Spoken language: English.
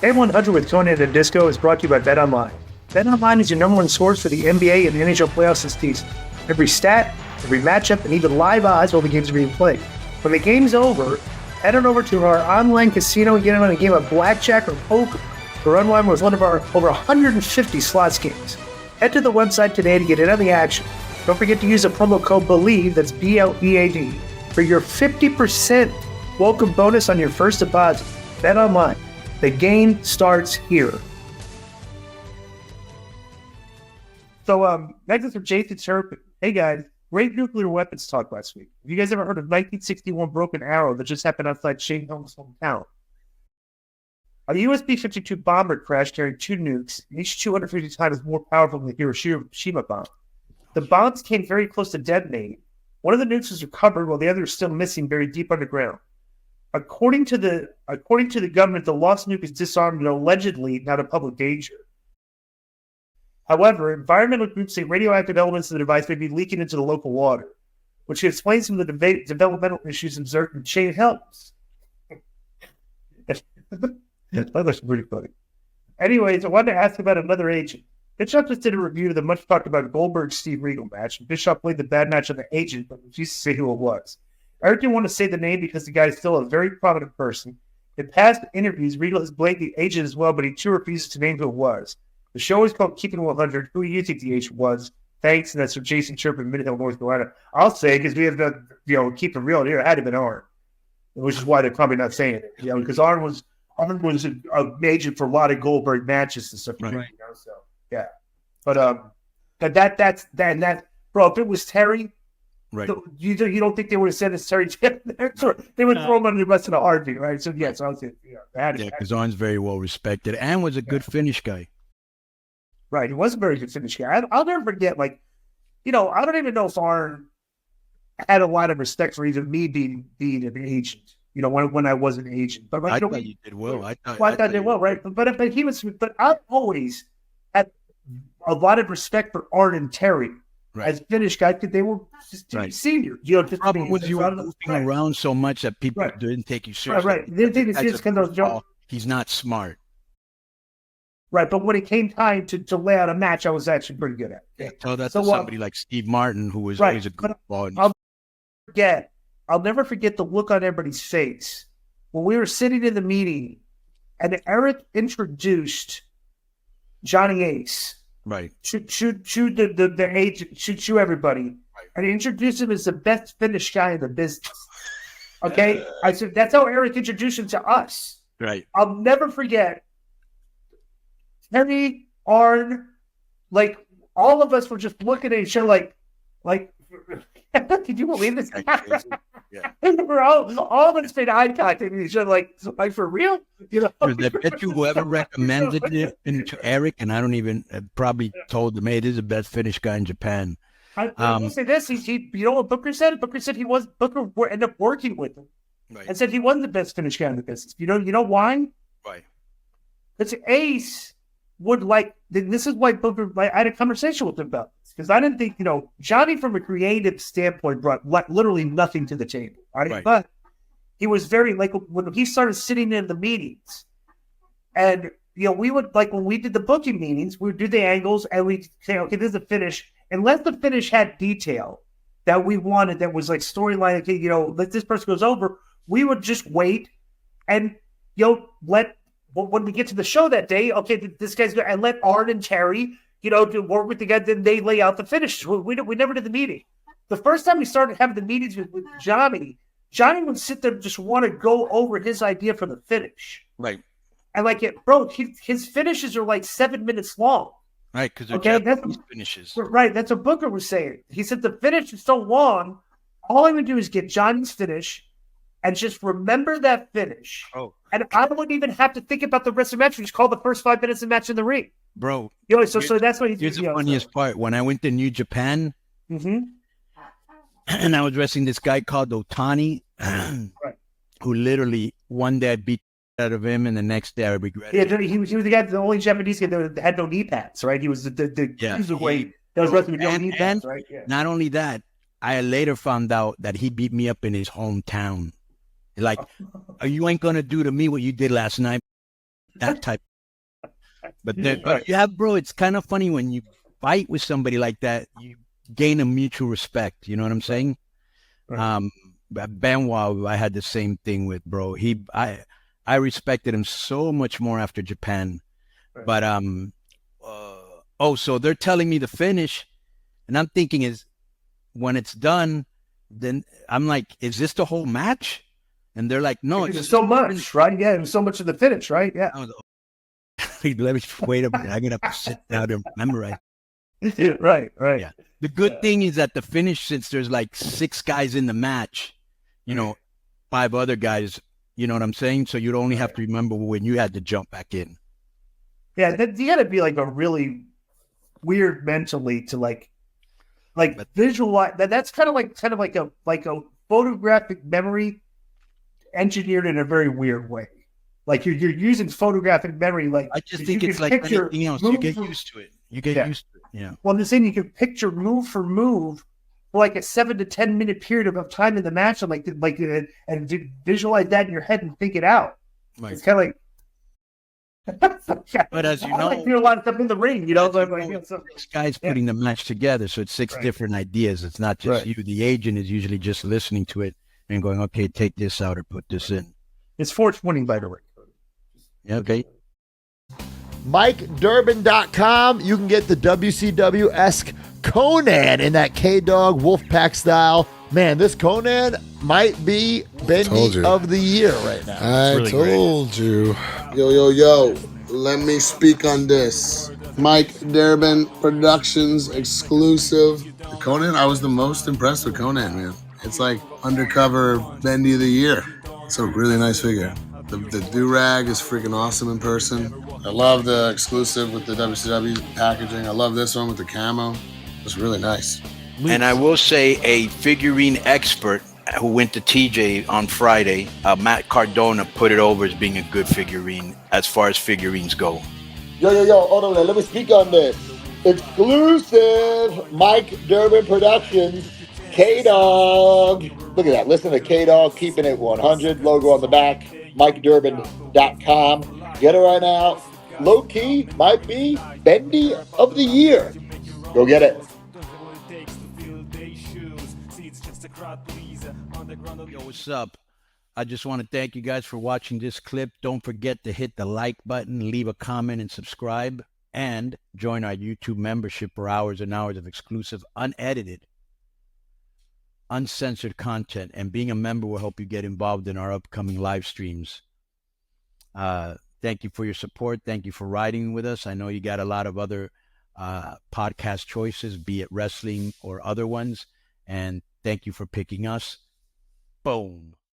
K100 with Tony and the Disco is brought to you by BetOnline. BetOnline is your number one source for the NBA and the NHL playoffs this season. Every stat, every matchup, and even live odds while the games are being played. When the game's over, head on over to our online casino and get in on a game of blackjack or poker. Or unwind with one of our over 150 slots games. Head to the website today to get in on the action. Don't forget to use the promo code BELIEVE, that's BLEAD, for your 50% welcome bonus on your first deposit. BetOnline. The game starts here. So, next is from Jason Turpin. Hey guys, great nuclear weapons talk last week. Have you guys ever heard of 1961 Broken Arrow that just happened outside Shane Holmes' hometown? A USB-52 bomber crashed carrying 2 nukes, each 250 times more powerful than the Hiroshima bomb. The bombs came very close to detonating. One of the nukes was recovered while the other is still missing, buried deep underground. According to the government, the lost nuke is disarmed and allegedly not a public danger. However, environmental groups say radioactive elements of the device may be leaking into the local water, which explains some of the developmental issues observed in Shane Helms. That looks pretty funny. Anyways, I wanted to ask about another agent. Bischoff just did a review of the much talked about Goldberg-Steve Regal match, and Bischoff played the bad match of the agent, but refused to say who it was. Eric didn't want to say the name because the guy is still a very prominent person. In past interviews, Regal has blamed the agent as well, but he too refuses to name who it was. The show is called Keeping 100. Who do you think the agent was? Thanks, and that's from Jason Chirpin, Mid-Hill, North Carolina. I'll say, because we have to, keep it real here, it had to have been Arn, which is why they're probably not saying it. Because Arn was a agent for a lot of Goldberg matches and stuff. Right. So, yeah. But that's bro, if it was Terry, right? You don't think they would have said it's Terry? They would throw him under the bus in a heartbeat, right? So yes, I was because Arn's very well respected and was a good finish guy. Right, he was a very good finish guy. I'll never forget, I don't even know if Arn had a lot of respect for even me being an agent. When I was an agent, but I thought you did well. I thought I did well, right? But he was. But I always had a lot of respect for Arn and Terry as finish guys because they were just seniors. The problem was you were moving around so much that people didn't take you seriously. Right. They didn't take you seriously because he's not smart. Right, but when it came time to lay out a match, I was actually pretty good at it. Yeah, tell that to somebody like Steve Martin, who was always a good ball. I'll never forget the look on everybody's face when we were sitting in the meeting and Eric introduced Johnny Ace. Right. The agent, shoot everybody. Right. And he introduced him as the best finish guy in the business. Okay? I said, that's how Eric introduced him to us. Right. I'll never forget Terry, Arn, all of us were just looking at each other like, did you believe this? Yeah. We're all of us made eye contact with each other, like for real? I bet you whoever recommended it to Eric, and I don't even probably told him, hey, this is the best finish guy in Japan. I will say this: he what Booker said? Booker said Booker ended up working with him, and said he wasn't the best finish guy in the business. You know why? Why? Because Ace would this is why Booker. I had a conversation with him about this because I didn't think Johnny from a creative standpoint brought literally nothing to the table, right? But he was very when he started sitting in the meetings, and we would when we did the booking meetings, we would do the angles and we'd say, okay, this is the finish, unless the finish had detail that we wanted, that was storyline. Okay, this person goes over, we would just wait and when we get to the show that day, okay, this guy's good, and let Arn and Terry, to work with the guy, then they lay out the finishes. We never did the meeting. The first time we started having the meetings with Johnny would sit there and just want to go over his idea for the finish. Right. And his finishes are 7 minutes long. Right, because they're Japanese finishes. Right, that's what Booker was saying. He said the finish is so long, all I would do is get Johnny's finish and just remember that finish. Oh. And I wouldn't even have to think about the rest of the match. Just call the first 5 minutes of the match in the ring. Bro. So that's what he's doing. Here's the funniest part. When I went to New Japan, and I was wrestling this guy called Otani, who literally one day I beat out of him, and the next day I regretted it. He was the only Japanese guy that had no knee pads, right? He was the cruiserweight that was wrestling with no knee pads, right? Yeah. Not only that, I later found out that he beat me up in his hometown. You ain't going to do to me what you did last night. that type. But bro, it's kind of funny when you fight with somebody like that, you gain a mutual respect. You know what I'm saying? Right. Benoit, I had the same thing with, bro. I respected him so much more after Japan. Right. But so they're telling me the finish, and I'm thinking is when it's done, then I'm like, is this the whole match? And they're like, no, it's so much, right? Yeah, there's so much of the finish, right? Yeah. Let me wait a minute. I'm gonna have to sit down and memorize. Right. Yeah. The good thing is that the finish, since there's like 6 guys in the match, 5 other guys, you know what I'm saying? So you'd only have to remember when you had to jump back in. Yeah, you got to be like a really weird mentally to like visualize that. That's kind of like a photographic memory engineered in a very weird way. Like you're using photographic memory. Like I just think it's like anything else. You get used to it. Used to it. Yeah. Well, I'm just saying you can picture move for move for like a 7 to 10 minute period of time in the match, and and visualize that in your head and think it out. Right. It's kind of like. But as you know, like a lot of stuff in the ring, Six guys putting the match together, so it's 6 different ideas. It's not just you. The agent is usually just listening to it and going, "Okay, take this out or put this in." It's 420, by the way. Okay. MikeDurbin.com. You can get the WCW-esque Conan in that K-Dog Wolfpack style. Man, this Conan might be Bendy of the Year right now. I really told you. Yo. Let me speak on this. Mike Durbin Productions exclusive. The Conan, I was the most impressed with Conan, man. It's like undercover Bendy of the Year. It's a really nice figure. The do-rag is freaking awesome in person. I love the exclusive with the WCW packaging. I love this one with the camo. It's really nice. And I will say a figurine expert who went to TJ on Friday, Matt Cardona, put it over as being a good figurine as far as figurines go. Yo, hold on, let me speak on this. Exclusive Mike Durbin Productions, K-Dog. Look at that, listen to K-Dog, keeping it 100, logo on the back, MikeDurbin.com. Get it right now. Low key might be Bendy of the Year. Go get it. Yo, what's up? I just want to thank you guys for watching this clip. Don't forget to hit the like button, leave a comment, and subscribe. And join our YouTube membership for hours and hours of exclusive, unedited, uncensored content. And being a member will help you get involved in our upcoming live streams. Thank you for your support. Thank you for riding with us. I know you got a lot of other podcast choices, be it wrestling or other ones. And thank you for picking us. Boom.